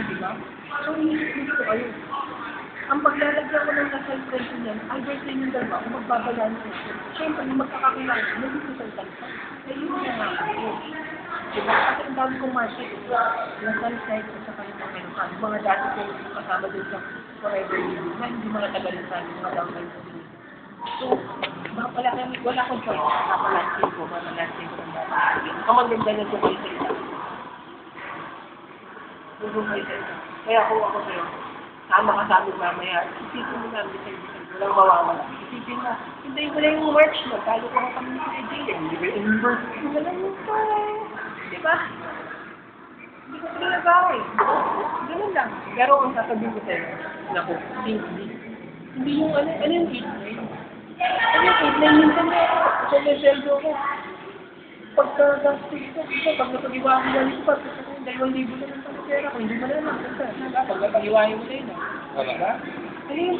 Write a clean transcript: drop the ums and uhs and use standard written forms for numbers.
di ba? So, hindi ko kayo. Ang paglalagyan ko ng kasal president, either sa inyong dalawa kung magbabalaan ko. Siyempre, yung magkakakilala, nag-isasal ka. Kaya yun na nga ako. Diba? Kasi ang dami kong market. Yung sunset at saka yung mga kanukan. Mga dati ko kasama din sa forever living na hindi mga tagalisan, mga downline ko. So, baka pala kami, wala akong choice. Nakalansin ko, manalansin ko ng dati. Ang maganda na ito kayo sa isa. Tulong kayo sa isa. Kaya kung ako sa'yo, tama ka sa amin mamaya, isipin mo namin sa ibig, walang mawawala. Isipin mo, hintayin ko lang yung March, magkalo ko kami sa AJ, hindi ba yung birthday? Wala yung time. Di ba? Hindi ko sila nagawin. Ganun lang. Pero ang sasabihin ko sa'yo, naku, hindi yung ano yung 8-9? Ano yung 8-9 minsan na, kung may seldo ko, pagka-gastos ko, pag napag-iwahan mo yung pa, 2,000 na lang ang pera ko, hindi mo na lang. Pag napag-iwahan mo na yun, Wala. Ano yung